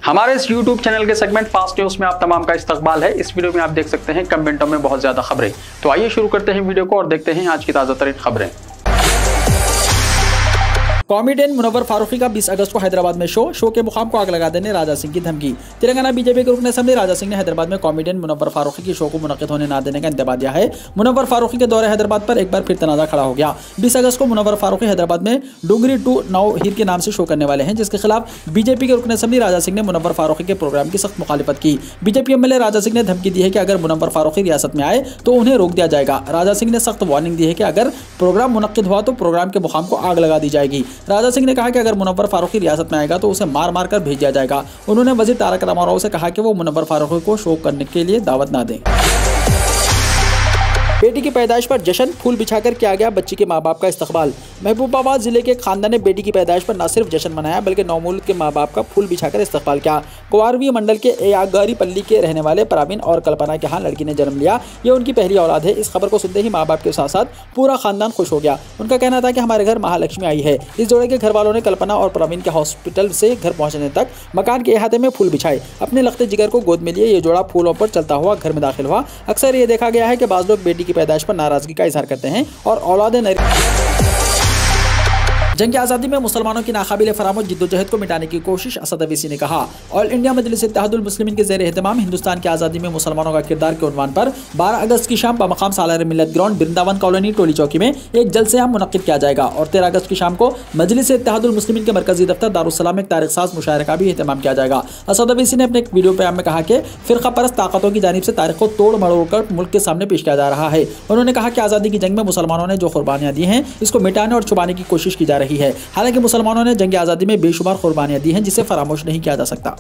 हमारे इस YouTube channel के सेगमेंट फास्ट न्यूज में आप तमाम का इस्तकबाल है। इस वीडियो में आप देख सकते हैं कमेंटों में बहुत ज्यादा खबरें। तो आइए शुरू करते हैं वीडियो को और देखते हैं आज की ताजा तरीन खबरें। कॉमेडियन मुनव्वर फारूकी का 20 अगस्त को हैदराबाद में शो के मुकाम को आग लगा देने राजा सिंह की धमकी। तेलंगाना बीजेपी के रुकन असेंबली राजा सिंह ने हैदराबाद में कॉमेडियन मुनव्वर फारूकी की शो को मुनक्किद होने न देने का इंतबाह दिया है। मुनव्वर फारूकी के दौरे हैदराबाद पर एक बार फिर तनाज़ा खड़ा हो गया। 20 अगस्त को मुनव्वर फारूकी हैदराबाद में डूंगरी टू नाउ हीर के नाम से शो करने वाले हैं, जिसके खिलाफ बीजेपी के रुकन असेंबली राजा सिंह ने मुनव्वर फारूकी के प्रोग्राम की सख्त मुखालिफत की। बीजेपी एमएलए राजा सिंह ने धमकी दी है कि अगर मुनव्वर फारूकी रियासत में आए तो उन्हें रोक दिया जाएगा। राजा सिंह ने सख्त वार्निंग दी है कि अगर प्रोग्राम मुनक्किद हुआ तो प्रोग्राम के मुकाम को आग लगा दी जाएगी। राजा सिंह ने कहा कि अगर मुनव्वर फारूकी रियासत में आएगा तो उसे मार मार कर भेज दिया जाएगा। उन्होंने वजीर तारक रामाराव से कहा कि वो मुनव्वर फारूकी को शो करने के लिए दावत ना दें। बेटी की पैदाइश पर जश्न, फूल बिछाकर किया गया बच्ची के माँ बाप का इस्तकबाल। महबूबाबाद जिले के खानदान ने बेटी की पैदाइश पर न सिर्फ जश्न मनाया बल्कि नौमौलूद के माँ बाप का फूल बिछाकर इस्तकबाल किया। कुंवारवी मंडल के एयागारी पल्ली के रहने वाले प्रवीण और कल्पना के यहाँ लड़की ने जन्म लिया। ये उनकी पहली औलाद है। इस खबर को सुनते ही माँ बाप के साथ साथ पूरा खानदान खुश हो गया। उनका कहना था कि हमारे घर महालक्ष्मी आई है। इस जोड़े के घर वालों ने कल्पना और प्रवीण के हॉस्पिटल से घर पहुँचने तक मकान के अहाते में फूल बिछाए। अपने लखते जिगर को गोद में लिए ये जोड़ा फूलों पर चलता हुआ घर में दाखिल हुआ। अक्सर ये देखा गया है कि बाज़ लोग बेटी की पैदाइश पर नाराजगी का इजहार करते हैं और औलाद जंग आज़ादी में मुसलमानों की नाकाबिल फरामोश जिद्दोजहद को मिटाने की कोशिश। असद अवैसी ने कहा, ऑल इंडिया मजलिस इत्तेहादुल मुस्लिमीन के ज़ेर एहतमाम हिंदुस्तान की आज़ादी में मुसलमानों का किरदार के उन्वान पर 12 अगस्त की शाम बमकाम सालार मिल्लत ग्राउंड वृंदावन कॉलोनी टोली चौकी में एक जलसे-आम मुनक्किद किया जाएगा और 13 अगस्त की शाम को मजलिस इत्तेहादुल मुस्लिमीन के मरकजी दफ्तर दारुस्सलाम में एक तारीख साज मुशायरा का भी एहतमाम किया जाएगा। असद अवैसी ने अपने एक वीडियो प्रोग्राम में कहा कि फिरका परस्त ताकतों की जानिब से तारीख को तोड़ मरोड़ कर मुल्क के सामने पेश किया जा रहा है। उन्होंने कहा कि आज़ादी की जंग में मुसलमानों ने जो कुर्बानियां दी हैं इसको मिटाने और छुपाने की कोशिश की जा रही है। हालांकि मुसलमानों ने जंग आज़ादी में बेशुमार कुर्बानियां दी हैं जिसे फरामोश नहीं किया जा सकता।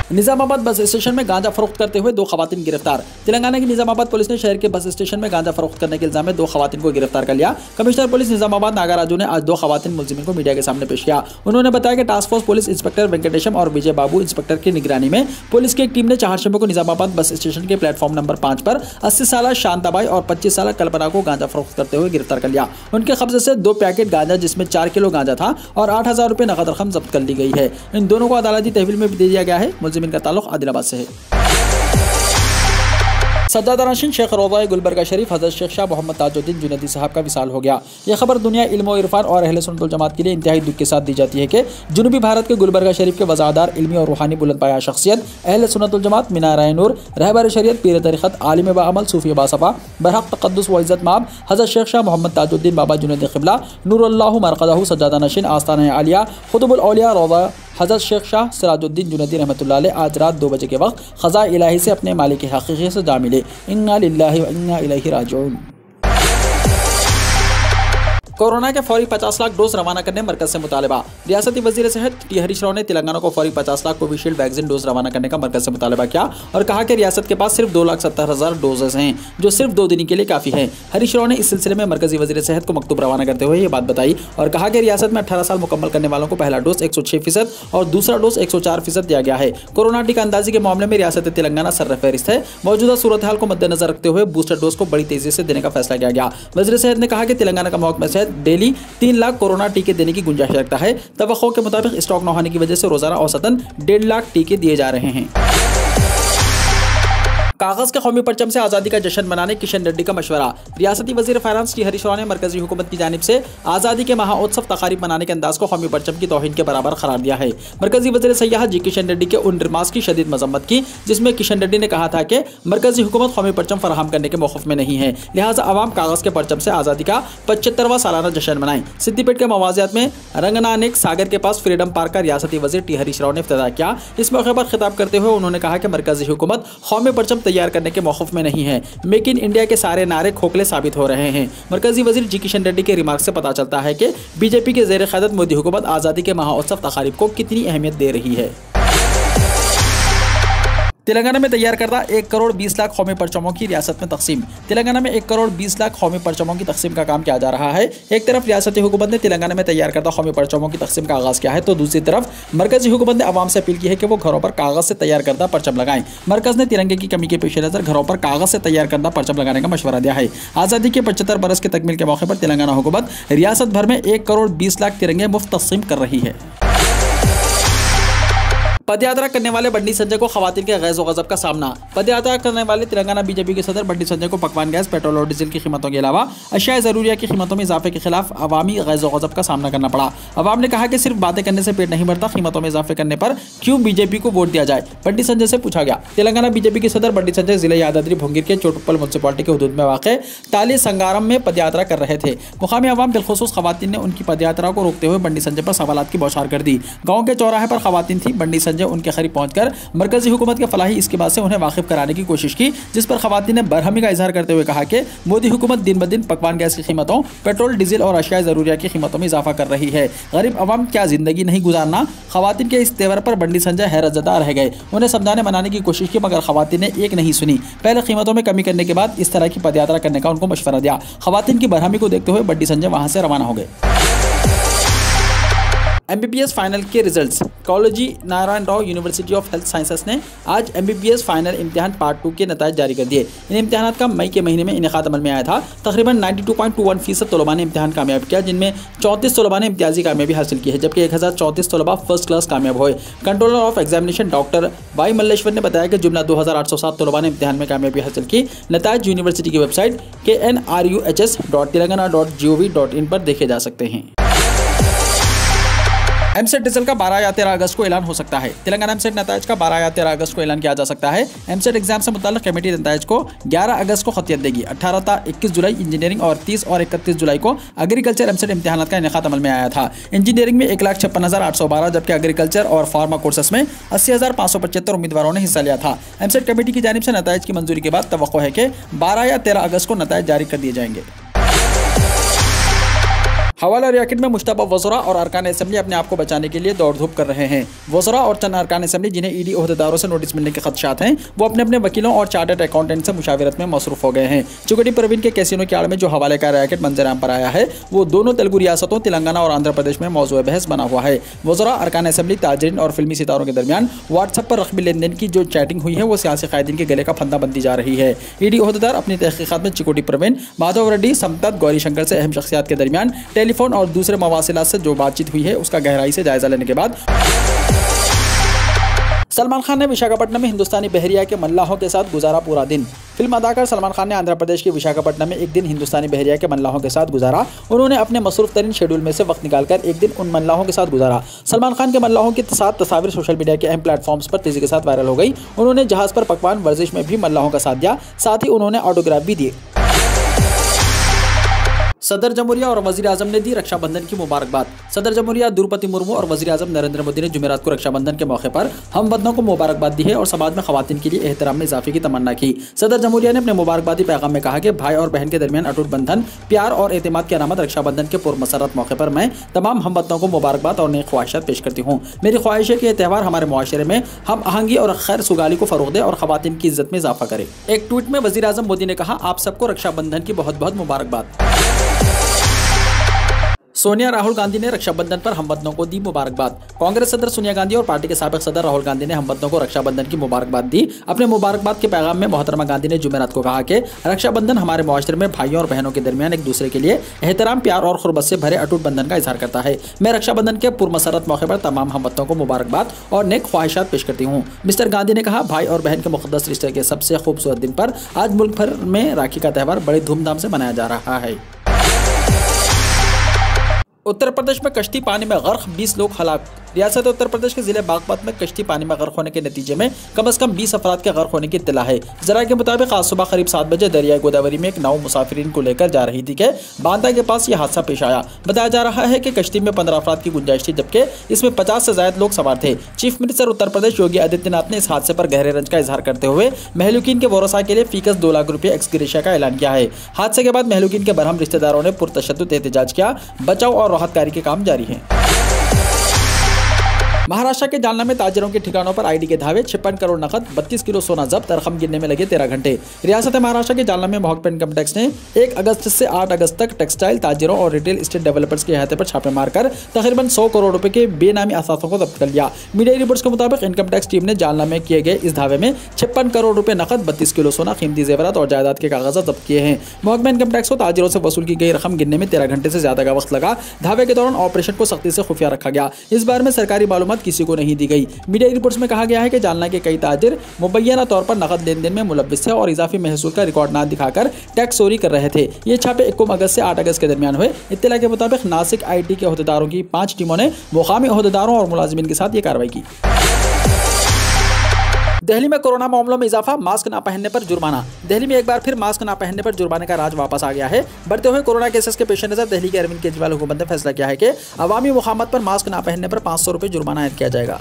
निजामाबाद बस स्टेशन में गांजा फरोख्त करते हुए 2 खवातीन गिरफ्तार। तेलंगाना की निजामाबाद पुलिस ने शहर के बस स्टेशन में गांजा फरोख्त करने के इल्जाम में 2 खवातीन को गिरफ्तार कर लिया। कमिश्नर पुलिस निजामाबाद नागाराजू ने आज 2 खवातीन मुलजिमीन को मीडिया के सामने पेश किया। उन्होंने बताया कि task force police inspector Venkatesham और विजय बाबू इंस्पेक्टर की निगरानी में पुलिस की एक टीम ने 4 शंबे को निजामाबाद बस स्टेशन के प्लेटफॉर्म नंबर 5 पर 80 साल शांताबाई और 25 साल कल्पना को गांजा फरोख्त करते हुए गिरफ्तार कर लिया। उनके कब्जे से 2 पैकेट गांजा जिसमें 4 किलो गांजा था और 8,000 रुपये नकद रकम जब्त कर ली गई है। इन दोनों को अदालती तहवील में भी दे दिया गया है। मुलजिमीन का ताल्लुक आदिलाबाद से है। सज्जादा नशीन शेख रोज़ा गुलबर्गा शरीफ हज़रत शेख शाह मोहम्मद ताजुद्दीन जुनैदी साहब का विसाल हो गया। यह खबर दुनिया इल्म और इरफान और अहले सुन्नत वल जमात के लिए इंतहाई दुख के साथ दी जाती है कि जनूबी भारत के गुलबर्गा शरीफ के वज़ादार इल्मी और रूहानी बुलंद पाया शख्सियत, अहले सुन्नत वल जमात, मीनार नूर, रहबर शरीयत, पीर तरीक़त, आलिम बाअमल, सूफ़ी बासफ़ा, बरहक़ तक़द्दुस व इज़्ज़त माब हज़रत शेख शाह मोहम्मद ताजुद्दीन बाबा जुनैदी क़िबला नूरुल्लाह मरक़दहु सज्जादा नशीन आस्ताना आलिया ख़ुतबुल औलिया रोज़ा हज़रत शेख शाह सिराजुद्दीन जुनैदी रहमतुल्लाह अलैह आज रात 2 बजे के वक्त ख़ज़ा इलाही से अपने मालिक हक़ीक़ी से जा मिले। इन्ना लिल्लाहि व इन्ना इलैहि राजिऊन। कोरोना के फौरी 50 लाख डोज रवाना करने मरकज से मुतालबा। रियासती वजीर सेहत टी हरीश राव ने तेलंगाना को फौरी 50 लाख कोविशील्ड वैक्सीन डोज रवाना करने का मरकज से मुतालबा किया और कहा कि रियासत के पास सिर्फ 2,70,000 डोजेस हैं जो सिर्फ 2 दिन के लिए काफ़ी हैं। हरीश राव ने इस सिलसिले में मरकजी वजीर सेहत को मकतूब रवाना करते हुए ये बात बताई और कहा कि रियासत में 18 साल मुकम्मल करने वालों को पहला डोज 106% और दूसरा डोज 104% दिया गया है। कोरोना टीका अंदाजी के मामले में रियासत तेलंगाना सर्रफहरिस्त है। मौजूदा सूरत हाल को मद्देनजर रखते हुए बूस्टर डोज को बड़ी तेजी से देने का फैसला किया गया। वजीर सेहत ने कहा कि तेलंगाना का महकमा सेहत डेली 3 लाख कोरोना टीके देने की गुंजाइश रखता है। तवक्को के मुताबिक स्टॉक न होने की वजह से रोजाना औसतन 1.5 लाख टीके दिए जा रहे हैं। कागज के कौमी परचम से आज़ादी का जश्न मनाने किशन रेड्डी का मशवरा। रियासती वजीर फाइनेंस टी हरीश राव ने मरकजी हुकूमत की जानिब से आज़ादी के महाउत्सव तकारीब मनाने के अंदाज को कौमी परचम की तौहीन के बराबर करार दिया है। मरकजी वजीर सयाहत जी किशन रेड्डी के उन रिमार्क्स की शदीद मजम्मत की जिसमें किशन रेड्डी ने कहा था कि मरकजी हुकूमत कौमी परचम फराहम करने के मौक़िफ़ में नहीं है, लिहाजा आवाम कागज के परचम से आज़ादी का 75वां सालाना जश्न मनाएं। सिद्दीपेट के मवाजियात में रंगनानेक सागर के पास फ्रीडम पार्क का रियासती वजीर टी हरीश राव ने इफ्तिताह किया। इस मौके पर खिताब करते हुए उन्होंने कहा कि मरकजी हुकूमत कौमी परचम तैयार करने के मौक़िफ़ में नहीं है। मेक इन इंडिया के सारे नारे खोखले साबित हो रहे हैं। मरकजी वजीर जी किशन रेड्डी के रिमार्क से पता चलता है कि बीजेपी के ज़ेर क़यादत मोदी हुकूमत आज़ादी के महाउत्सव तकारीब को कितनी अहमियत दे रही है। तेलंगाना में तैयार करदा 1 करोड़ 20 लाख कौमी परचमों की रियासत में तकसीम। तेलंगाना में 1 करोड़ 20 लाख कौमी परचमों की तकसीम का काम किया जा रहा है। एक तरफ रियासती हुकूमत ने तेलंगाना में तैयार करदा कौमी परचमों की तकसीम का आगाज़ किया है, तो दूसरी तरफ मरकजी हुकूमत ने आवाम से अपील की है कि वो घरों पर कागज़ से तैयार करदा परचम लगाएं। मरकज़ ने तिरंगे की कमी के पेश नज़र घरों पर कागज़ से तैयार करदा परचम लगाने का मशवरा दिया है। आज़ादी के 75 बरस के तकमील के मौके पर तेलंगाना हुकूमत रियासत भर में 1 करोड़ 20 लाख तिरंगे मुफ्त तकसीम कर रही है। पदयात्रा करने वाले बंडी संजय को खवातीन के गैज़ व गज़ब का सामना। पदयात्रा करने वाले तेलंगाना बीजेपी के सदर बंडी संजय को पकवान गैस, पेट्रोल और डीजल की कीमतों के अलावा अशिया ज़रूरिया की कीमतों में इजाफे के खिलाफ अवामी गैज़ व गज़ब का सामना करना पड़ा। अवाम ने कहा कि सिर्फ बातें करने से पेट नहीं भरता, कीमतों में इजाफे करने पर क्यों बीजेपी को वोट दिया जाए, बंडी संजय से पूछा गया। तेलंगाना बीजेपी के सदर बंडी संजय जिले यादाद्री भुंगीर के चोटुप्पल म्युनिसिपालिटी के हदूद में वाक़ ताली संगारम में पदयात्रा कर रहे थे। मुकामी अवाम बिलखुसूस खवातीन ने उनकी पदयात्रा को रोकते हुए बंडी संजय पर सवालात की बौछार कर दी। गाँव के चौराहे पर खवातीन थी। बंडी संजय उनके करीब पहुंचकर मरकजी हुकूमत के फलाही स्कीम से उन्हें वाकिफ कराने की कोशिश की, जिस पर खवातीन ने बरहमी का इजहार करते हुए कहा कि मोदी हुकूमत दिन ब दिन पकवान गैस की कीमतों, पेट्रोल, डीजल और अशिया ज़रूरिया की कीमतों में इजाफा कर रही है। गरीब अवाम क्या जिंदगी नहीं गुजारना। खवातीन के इस तेवर पर बंडी संजय हैरतज़दा रह गए। उन्हें समझाने मनाने की कोशिश की मगर खवातीन ने एक नहीं सुनी। पहले कीमतों में कमी करने के बाद इस तरह की पदयात्रा करने का उनको मशवरा दिया। खवातीन की बरहमी को देखते हुए बंडी संजय वहां से रवाना हो गए। MBBS फाइनल के रिजल्ट्स। कॉलेजी Narayan Rao university of health sciences ने आज MBBS फाइनल इम्तिहान पार्ट 2 के नतीजे जारी कर दिए। इन इम्तिहानात का मई के महीने में इनेकाद अमल में आया था। तकरीबन 92.21% तलबा ने इम्तिहान कामयाब किया, जिनमें 34 तलबा ने इम्तियाजी कामयाबी हासिल की है, जबकि 1034 तलबा फर्स्ट क्लास कामयाब हुए। Controller of examination doctor Y Malleshwar ने बताया कि जुमला 2807 तलबा ने इम्तिहान में कामयाबी हासिल की। नतीजे यूनिवर्सिटी की वेबसाइट knruhs.telangana.gov.in पर देखे जा सकते हैं। एमसेट रिजल्ट का 12 या 13 अगस्त को ऐलान हो सकता है। तेलंगाना एमसेट नतीजे का 12 या 13 अगस्त को ऐलान किया जा सकता है। एमसेट एग्जाम से मुताल्लिक कमेटी नतीजे को 11 अगस्त को खतियत देगी। 18 था 21 जुलाई इंजीनियरिंग और 30 और 31 जुलाई को एग्रीकल्चर एमसेट इम्तिहान का इनेकाद अमल में आया था। इंजीनियरिंग में 1,56,812 जबकि एग्रीकल्चर और फार्मा कोर्सेस में 80,575 उम्मीदवारों ने हिस्सा लिया था। एमसेट कमेटी की जानिब से नतीजे की मंजूरी के बाद तवक्को है कि 12 या 13 अगस्त को नतीजे जारी कर दिए जाएंगे। हवाला रियाकत में मुश्तबा वज़रा और अरकान असम्बली अपने आप को बचाने के लिए दौड़ धूप कर रहे हैं। वज़रा और चंद अरकान असम्बली जिन्हें ईडी ओहदेदारों से नोटिस मिलने के खदशात हैं, वो अपने अपने वकीलों और चार्टर्ड अकाउंटेंट से मुशावरत में मसरूफ हो गए हैं। चुगटी परवीन के कैसीनो की आड़ में जो हवाले का रियाकत मंजराम पर आया है, वो दोनों तेलुगु रियासतों तेलंगाना और आंध्र प्रदेश में मौजूद बहस बना हुआ है। वज़रा, अरकान असम्बली, ताजरीन और फिल्मी सितारों के दरमियान व्हाट्सएप पर रकबी लेन देन की जो चैटिंग हुई है, वो सियासी कायदीन के गले का फंदा बनती जा रही है। ईडी ओहदेदार अपनी तहकीकात में चिकोटी परवीन, माधव रेड्डी, समतत, गौरी शंकर से अहम शख्सियात के दरमियान टेलीफोन और दूसरे मवासिलात से जो बातचीत हुई है, उसका गहराई से जायजा लेने के बाद सलमान खान ने विशाखापट्टनम में हिंदुस्तानी बहरिया के मल्लाहों के साथ गुजारा पूरा दिन। फिल्म अदाकार सलमान खान ने आंध्र प्रदेश के विशाखापट्टनम में एक दिन हिंदुस्तानी बहरिया के मल्लाहों के साथ गुजारा। उन्होंने अपने मसरूफ तरीन शेड्यूल में से वक्त निकालकर एक दिन उन मल्लाहों के साथ गुजारा। सलमान खान के मल्लाहों के साथ तस्वीर सोशल मीडिया के अहम प्लेटफॉर्म्स पर तेजी के साथ वायरल हो गई। उन्होंने जहाज पर पकवान वर्जिश में भी मल्लाहों का साथ दिया, साथ ही उन्होंने ऑटोग्राफ भी दिए। सदर जमहूरिया और वजीर आजम ने दी रक्षाबंधन की मुबारकबाद। सदर जमहूरिया द्रौपदी मुर्मू और वजीर आजम नरेंद्र मोदी ने जुमेरात को रक्षाबंधन के मौके पर हम वतनों को मुबारकबाद दी है और समाज में खवातीन के लिए एहतराम में इजाफे की तमन्ना की। सदर जमहूरिया ने अपने मुबारकबादी पैगाम में कहा कि भाई और बहन के दरमियान अटूट बंधन, प्यार और एतमाद की अलामत रक्षाबंधन के पुरमसरत मौके पर मैं तमाम हम वतनों को मुबारकबाद और नेक ख्वाहिशात पेश करती हूँ। मेरी ख्वाहिश है कि यह त्यौहार हमारे मुआशरे में हम आहंगी और खैर सुगाली को फरोग दे और खवातीन की इज्जत में इजाफा करे। एक ट्वीट में वजीर आजम मोदी ने कहा, आप सबको रक्षाबंधन की बहुत बहुत मुबारकबाद। सोनिया राहुल गांधी ने रक्षाबंधन पर हमवतनों को दी मुबारकबाद। कांग्रेस सदर सोनिया गांधी और पार्टी के साबिक सदर राहुल गांधी ने हमवतनों को रक्षाबंधन की मुबारकबाद दी। अपने मुबारकबाद के पैगाम में मोहतरमा गांधी ने जुमेरात को कहा कि रक्षाबंधन हमारे मुआशरे में भाइयों और बहनों के दरमियान एक दूसरे के लिए एहतराम, प्यार और खुरबत से भरे अटूट बंधन का इजहार करता है। मैं रक्षाबंधन के पुरमसरत मौके पर तमाम हमवतनों को मुबारकबाद और नेक ख्वाहिशात पेश करती हूँ। मिस्टर गांधी ने कहा, भाई और बहन के मुक़द्दस रिश्ते के सबसे खूबसूरत दिन पर आज मुल्क भर में राखी का त्यौहार बड़े धूमधाम से मनाया जा रहा है। उत्तर प्रदेश में कश्ती पानी में गर्क, 20 लोग हलाक। रियासत उत्तर प्रदेश के जिले बागपत में कश्ती पानी में गर्क होने के नतीजे में कम से कम 20 अफराद के गर्क होने की इत्तला है। जराये के मुताबिक आज सुबह करीब 7 बजे दरियाई गोदावरी में एक नाव मुसाफिरीन को लेकर जा रही थी कि बांदा के पास यह हादसा पेश आया। बताया जा रहा है कि कश्ती में 15 अफराद की गुंजाइश थी, जबकि इसमें 50 से ज्यादा लोग सवार थे। चीफ मिनिस्टर उत्तर प्रदेश योगी आदित्यनाथ ने इस हादसे पर गहरे रंज का इजहार करते हुए महलूकीन के वरसा के लिए फीकस 2 लाख रुपये एक्सग्रेशिया का ऐलान किया है। हादसे के बाद महलूकीन के बरहम रिश्तेदारों ने पुरतशद्दुद एहतजाज किया। बचाव और राहत कार्य के काम जारी है। महाराष्ट्र के जालना में ताजिरों के ठिकानों पर आईडी के धावे, 56 करोड़ नकद, 32 किलो सोना जब्त, रकम गिनने में लगे 13 घंटे। रियासत महाराष्ट्र के जालना में महकमा इनकम टैक्स ने 1 अगस्त से 8 अगस्त तक टेक्सटाइल ताजिरों और रिटेल एस्टेट डेवलपर्स के अहाते पर छापे मारकर तकरीबन 100 करोड़ रुपए के बेनामी असासों को जब्त कर लिया। मीडिया रिपोर्ट्स के मुताबिक इनकम टैक्स टीम ने जालना में किए गए इस धावे में 56 करोड़ रुपए नकद, 32 किलो सोना, कीमती जेवरात और जायदाद के कागजात जब्त किए हैं। महकमा इनकम टैक्स को ताजिरों से वसूल की गई रकम गिनने में 13 घंटे से ज्यादा का वक्त लगा। धावे के दौरान ऑपरेशन को सख्ती से खुफिया रखा गया। इस बारे में सरकारी मालूमात मालूमात किसी को नहीं दी गई। मीडिया रिपोर्ट्स में कहा गया है कि जालना के कई ताजिर मुबैना तौर पर नकद लेन देन में मुलव्विस थे और इजाफी महसूल का रिकॉर्ड ना दिखाकर टैक्स चोरी कर रहे थे। ये छापे 21 अगस्त से 8 अगस्त के दरमियान हुए। इत्तला के मुताबिक नासिक IT के अहदेदारों की 5 टीमों ने मुकामी अहदेदारों और मुलाजिमीन के साथ ये कार्रवाई की। दिल्ली में कोरोना मामलों में इजाफा, मास्क ना पहनने पर जुर्माना। दिल्ली में एक बार फिर मास्क ना पहनने पर जुर्माने का राज वापस आ गया है। बढ़ते हुए कोरोना केसेस के पेश नजर दिल्ली के अरविंद केजरीवाल हुकूमत ने फैसला किया है कि अवामी मुखामत पर मास्क ना पहनने पर 500 रुपये जुर्माना आयद किया जाएगा।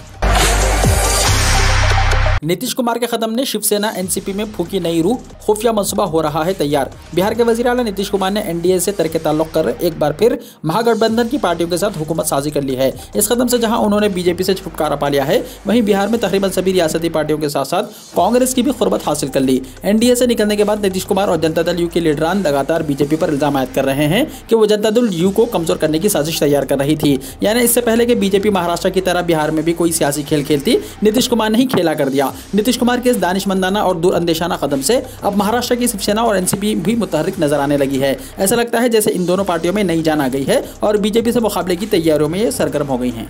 नीतीश कुमार के कदम ने शिवसेना NCP में फूकी नई रूह, खुफिया मंसूबा हो रहा है तैयार। बिहार के वजीर आला नीतीश कुमार ने NDA से तरके ताल्लुक कर एक बार फिर महागठबंधन की पार्टियों के साथ हुकूमत साजी कर ली है। इस कदम से जहां उन्होंने BJP से छुटकारा पा लिया है, वहीं बिहार में तकरीबन सभी रियासती पार्टियों के साथ साथ कांग्रेस की भी खुर्बत हासिल कर ली। NDA से निकलने के बाद नीतीश कुमार और जनता दल U के लीडरान लगातार BJP पर इल्जाम आयद कर रहे हैं कि वो जनता दल U को कमजोर करने की साजिश तैयार कर रही थी। यानी इससे पहले कि BJP महाराष्ट्र की तरह बिहार में भी कोई सियासी खेल खेलती, नीतीश कुमार ने ही खेला कर दिया। नीतीश कुमार के दानिशमंदाना और दूरअंदेशाना कदम से अब महाराष्ट्र की शिवसेना और NCP भी मुतहर्रिक नजर आने लगी है। ऐसा लगता है जैसे इन दोनों पार्टियों में नई जान आ गई है और BJP से मुकाबले की तैयारियों में ये सरगर्म हो गई हैं।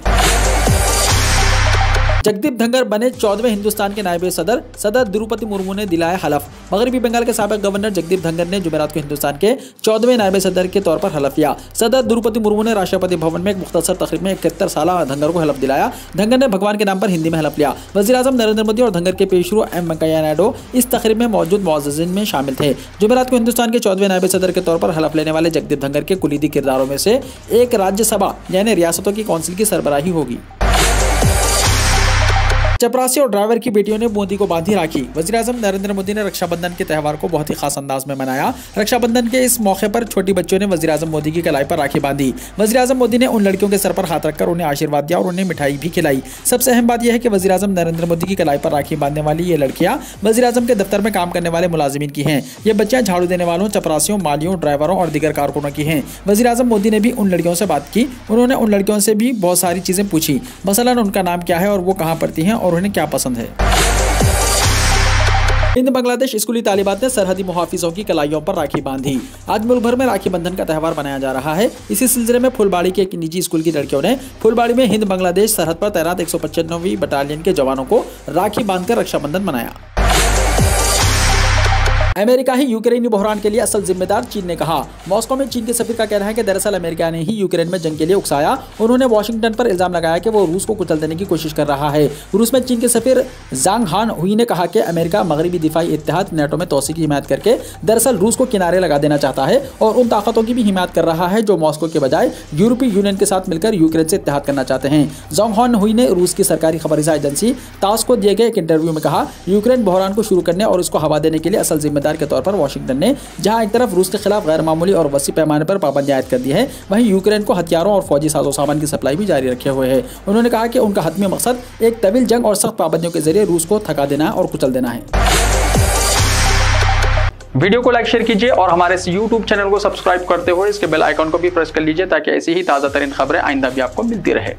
जगदीप धनखड़ बने 14वें हिंदुस्तान के नायब सदर द्रौपदी मुर्मू ने दिलाया हलफ। मगरबी बंगाल के साबिक गवर्नर जगदीप धनखड़ ने जुमेरात को हिंदुस्तान के 14वें नायब सदर के तौर पर हलफ लिया। सदर द्रौपदी मुर्मू ने राष्ट्रपति भवन में एक मुख्तसर तकरीब में 71 साल धनखड़ को हलफ दिलाया। धनखड़ ने भगवान के नाम पर हिंदी में हलफ लिया। वज़ीर-ए-आज़म नरेंद्र मोदी और धनखड़ के पेशरू M वेंकैया नायडू इस तकरीब में मौजूद मुअज़्ज़िज़ीन में शामिल थे। जुमेरात को हिंदुस्तान के 14वें नायब सदर के तौर पर हलफ लेने वाले जगदीप धनखड़ के कुलीदी किरदारों में से एक राज्यसभा यानी रियासतों की कौंसिल की सरबराही होगी। चपरासी और ड्राइवर की बेटियों ने मोदी को बांधी राखी। वज़ीर-ए-आज़म नरेंद्र मोदी ने रक्षाबंधन के त्यौहार को बहुत ही खास अंदाज में मनाया। रक्षाबंधन के इस मौके पर छोटी बच्चियों ने वज़ीर-ए-आज़म मोदी की कलाई पर राखी बांधी। वज़ीर-ए-आज़म मोदी ने उन लड़कियों के सर पर हाथ रखकर उन्हें आशीर्वाद दिया और उन्हें मिठाई भी खिलाई। सबसे अहम बात यह है कि वज़ीर-ए-आज़म नरेंद्र मोदी की कलाई पर राखी बांधने वाली ये लड़कियां वज़ीर-ए-आज़म के दफ्तर में काम करने वाले मुलाजिमीन की हैं। ये बच्चियां झाड़ू देने वालों, चपरासियों, मालियों, ड्राइवरों और दीगर कारकुनों की हैं। वज़ीर-ए-आज़म मोदी ने भी उन लड़कियों से बात की। उन्होंने उन लड़कियों से भी बहुत सारी चीज़ें पूछी, मसलन उनका नाम क्या है और वो कहाँ पढ़ती हैं और उन्हें क्या पसंद है। हिंद बांग्लादेश स्कूली तालिबात ने सरहदी मुहाफिजों की कलाइयों पर राखी बांधी। आज मुल्क भर में राखी बंधन का त्यौहार मनाया जा रहा है। इसी सिलसिले में फुलबाड़ी के एक निजी स्कूल की लड़कियों ने फुलबाड़ी में हिंद बांग्लादेश सरहद पर तैनात 195वीं बटालियन के जवानों को राखी बांधकर रक्षाबंधन मनाया। अमेरिका ही यूक्रेनी बहरान के लिए असल जिम्मेदार, चीन ने कहा। मॉस्को में चीन के सफीर का कहना है कि दरअसल अमेरिका ने ही यूक्रेन में जंग के लिए उकसाया। उन्होंने वाशिंगटन पर इल्जाम लगाया कि वो रूस को कुचल देने की कोशिश कर रहा है। रूस में चीन के सफीर ज़ांग हान हुई ने कहा कि अमेरिका मगरबी दिफाई इत्तेहाद नेटो में तोसी की हिमायत करके दरअसल रूस को किनारे लगा देना चाहता है और उन ताकतों की भी हिमायत कर रहा है जो मॉस्को के बजाय यूरोपीय यूनियन के साथ मिलकर यूक्रेन से इत्तेहाद करना चाहते हैं। ज़ांग हान हुई ने रूस की सरकारी खबरसां एजेंसी तास को दिए गए एक इंटरव्यू में कहा, यूक्रेन बहरान को शुरू करने और उसको हवा देने के लिए असल जिम्मेदार के तौर पर वाशिंगटन ने जहां एक तरफ रूस के खिलाफ गैर मामूली और वसी पैमाने पर पाबंदी आयद कर दी है, वहीं यूक्रेन को हथियारों और फौजी साजो सामान की सप्लाई भी जारी रखे हुए है। उन्होंने कहा कि उनका हतमी मकसद एक तवील जंग और सख्त पाबंदियों के जरिए रूस को थका देना और कुचल देना है। वीडियो को लाइक शेयर कीजिए और हमारे इस YouTube चैनल को सब्सक्राइब करते हुए इसके बेल आइकॉन को भी प्रेस कर लीजिए ताकि ऐसी ही ताज़ा तरीन खबरें आइंदा भी आपको मिलती रहे।